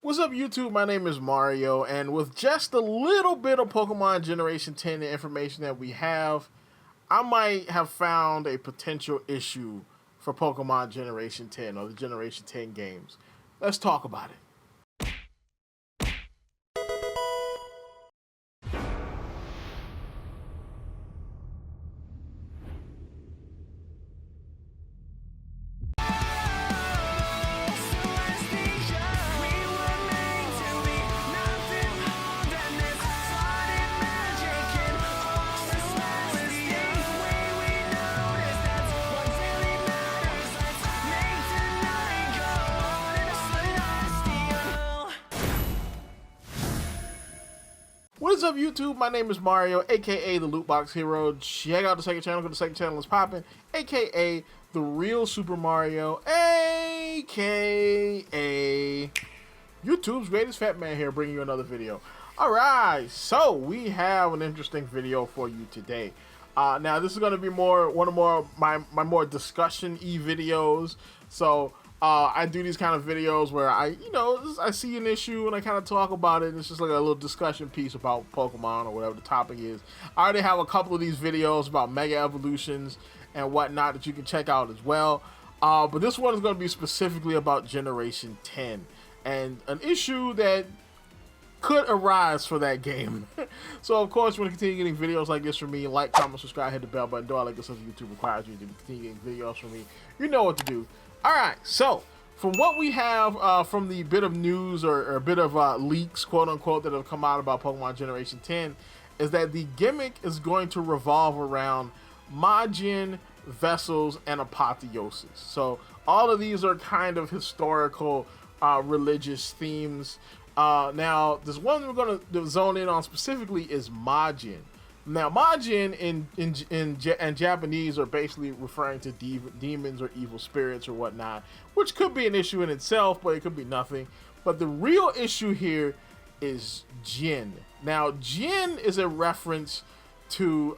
What's up, YouTube? My name is Mario, and with just a little bit of Pokemon Generation 10 information that we have, I might have found a potential issue for Pokemon Generation 10 or the Generation 10 games. Let's talk about it. What is up, YouTube? My name is Mario, aka the Lootbox Hero. Check out the second channel, because the second channel is popping, aka the real Super Mario, aka YouTube's greatest fat man here, bringing you another video. Alright, so we have an interesting video for you today. Now this is going to be one of my more discussion-y videos. So I do these kind of videos where I see an issue and I kind of talk about it, and it's just like a little discussion piece about Pokemon or whatever the topic is. I already have a couple of these videos about Mega Evolutions and whatnot that you can check out as well. But this one is going to be specifically about Generation 10 and an issue that could arise for that game. So of course, you want to continue getting videos like this from me. Like, comment, subscribe, hit the bell button, do all that good stuff YouTube requires you to continue getting videos from me. You know what to do. Alright, so from what we have from the bit of news or a bit of leaks, quote unquote, that have come out about Pokemon Generation 10 is that the gimmick is going to revolve around Majin, Vessels, and Apotheosis. So all of these are kind of historical religious themes. Now, this one we're going to zone in on specifically is Majin. Now, Majin in Japanese are basically referring to demons or evil spirits or whatnot, which could be an issue in itself, but it could be nothing. But the real issue here is Jin. Now, Jin is a reference to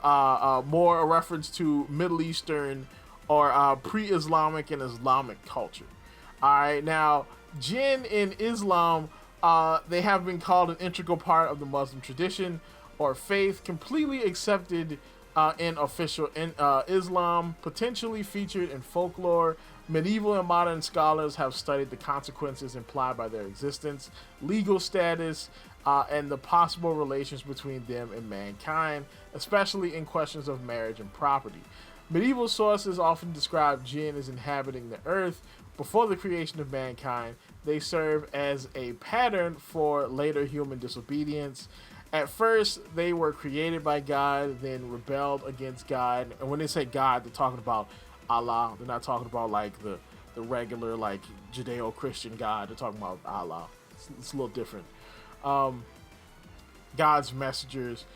more a reference to Middle Eastern or pre-Islamic and Islamic culture. All right, now Jin in Islam, they have been called an integral part of the Muslim tradition or faith, completely accepted in official Islam, potentially featured in folklore. Medieval and modern scholars have studied the consequences implied by their existence, legal status, and the possible relations between them and mankind, especially in questions of marriage and property. Medieval sources often describe Jinn as inhabiting the earth before the creation of mankind. They serve as a pattern for later human disobedience. At first, they were created by God, then rebelled against God. And when they say God, they're talking about Allah. They're not talking about like the regular like Judeo-Christian God. They're talking about Allah. It's a little different. God's messengers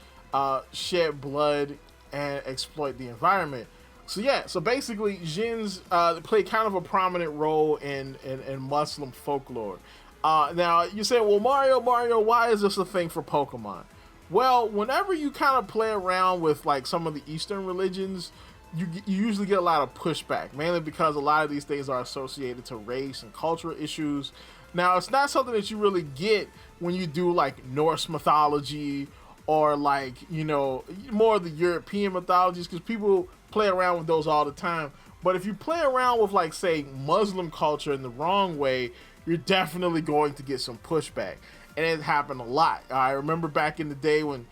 shed blood and exploit the environment. So yeah, so basically, Jinns play kind of a prominent role in Muslim folklore. Now, you say, well, Mario, why is this a thing for Pokemon? Well, whenever you kind of play around with like some of the Eastern religions, you usually get a lot of pushback, mainly because a lot of these things are associated to race and cultural issues. Now, it's not something that you really get when you do like Norse mythology or like, more of the European mythologies, because people play around with those all the time. But if you play around with like, say, Muslim culture in the wrong way, you're definitely going to get some pushback. And it happened a lot. I remember back in the day when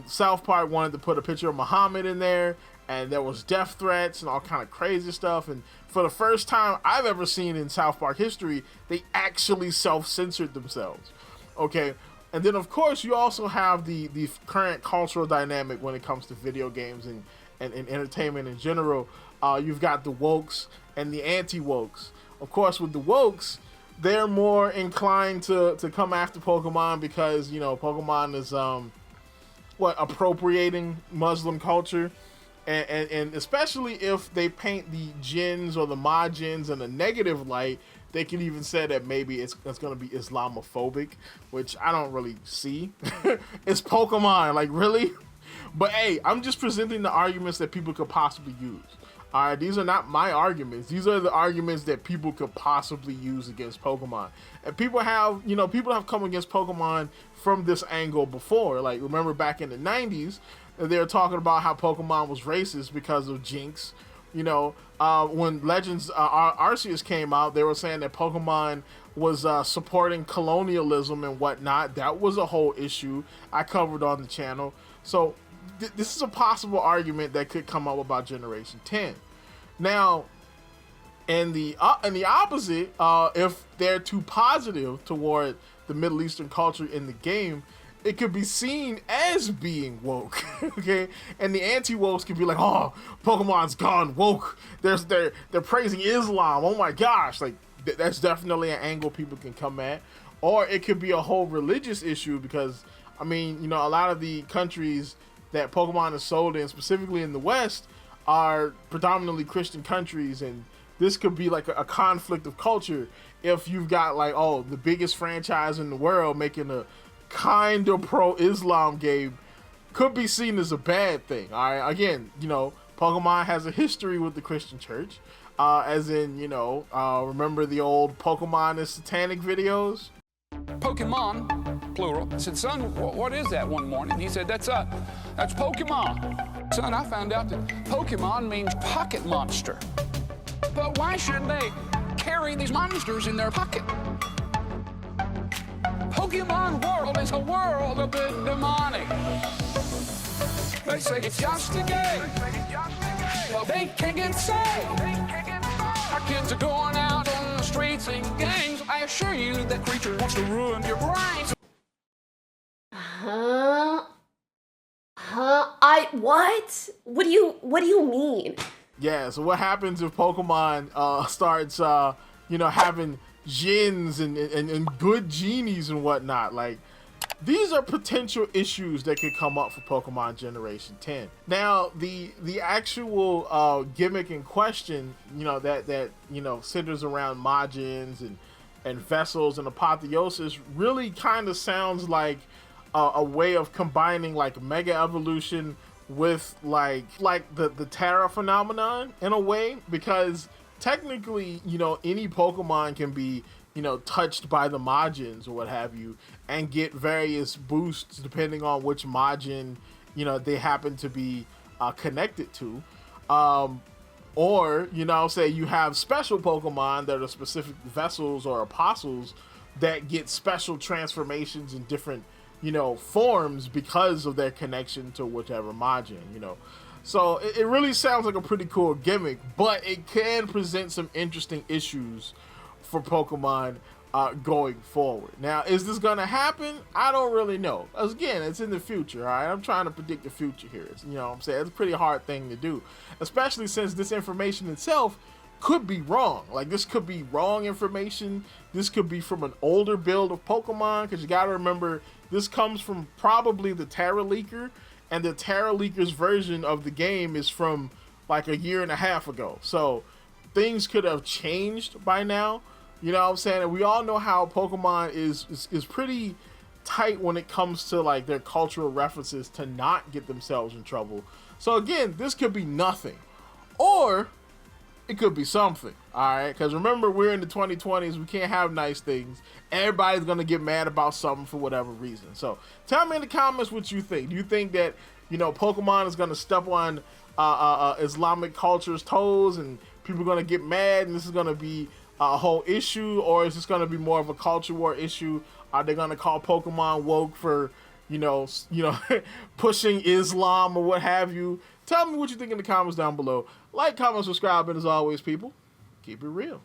South Park wanted to put a picture of Muhammad in there, and there was death threats and all kind of crazy stuff. And for the first time I've ever seen in South Park history, they actually self-censored themselves. Okay. And then of course you also have the current cultural dynamic when it comes to video games and entertainment in general. You've got the wokes and the anti-wokes. Of course, with the wokes, they're more inclined to come after Pokemon because, Pokemon is appropriating Muslim culture. And especially if they paint the Jinns or the Majins in a negative light, they can even say that maybe it's going to be Islamophobic, which I don't really see. It's Pokemon, like, really? But hey, I'm just presenting the arguments that people could possibly use. All right, these are not my arguments. These are the arguments that people could possibly use against Pokemon. And people have, people have come against Pokemon from this angle before. Like, remember back in the 90s, they were talking about how Pokemon was racist because of Jinx. When Legends Arceus came out, they were saying that Pokemon was supporting colonialism and whatnot. That was a whole issue I covered on the channel. So this is a possible argument that could come up about Generation 10. Now, in the opposite, if they're too positive toward the Middle Eastern culture in the game, it could be seen as being woke, okay? And the anti-wokes could be like, oh, Pokemon's gone woke. They're praising Islam. Oh my gosh, like that's definitely an angle people can come at. Or it could be a whole religious issue because, a lot of the countries that Pokemon is sold in, specifically in the West, are predominantly Christian countries, and this could be like a conflict of culture if you've got like, oh, the biggest franchise in the world making a kind of pro-Islam game could be seen as a bad thing. All right, again, Pokemon has a history with the Christian church, as in, remember the old Pokemon is satanic videos? Pokemon, plural. I said, son, what is that one morning? He said, that's Pokemon. Son, I found out that Pokemon means pocket monster. But why should they carry these monsters in their pocket? Pokemon world is a world a bit demonic. They say it's just a game, but they can't get saved. Our kids are going out on the streets in gangs. I assure you that creature wants to ruin your brains. What? What do you mean? Yeah, so what happens if Pokemon starts, having djinns and good genies and whatnot? Like, these are potential issues that could come up for Pokemon Generation 10. Now, the actual gimmick in question, that centers around Majins and vessels and apotheosis really kind of sounds like a way of combining like Mega Evolution with like the Terra phenomenon in a way, because technically, any Pokemon can be, touched by the Majins or what have you, and get various boosts depending on which Majin, they happen to be connected to. Or, say you have special Pokemon that are specific vessels or apostles that get special transformations in different, forms because of their connection to whichever Majin, So it really sounds like a pretty cool gimmick, but it can present some interesting issues for Pokemon going forward. Now, is this gonna happen? I don't really know. Again, it's in the future, all right? I'm trying to predict the future here. It's, what I'm saying? It's a pretty hard thing to do, especially since this information itself could be wrong. Like, this could be wrong information. This could be from an older build of Pokemon, because you gotta remember, this comes from probably the Terra Leaker, and the Terra Leaker's version of the game is from like a year and a half ago. So things could have changed by now. You know what I'm saying? And we all know how Pokemon is pretty tight when it comes to like their cultural references to not get themselves in trouble. So again, this could be nothing, or it could be something, all right? Because remember, we're in the 2020s. We can't have nice things. Everybody's going to get mad about something for whatever reason. So tell me in the comments what you think. Do you think that, Pokemon is going to step on Islamic culture's toes and people are going to get mad and this is going to be a whole issue? Or is this going to be more of a culture war issue? Are they going to call Pokemon woke for, pushing Islam or what have you? Tell me what you think in the comments down below. Like, comment, subscribe, and as always, people, keep it real.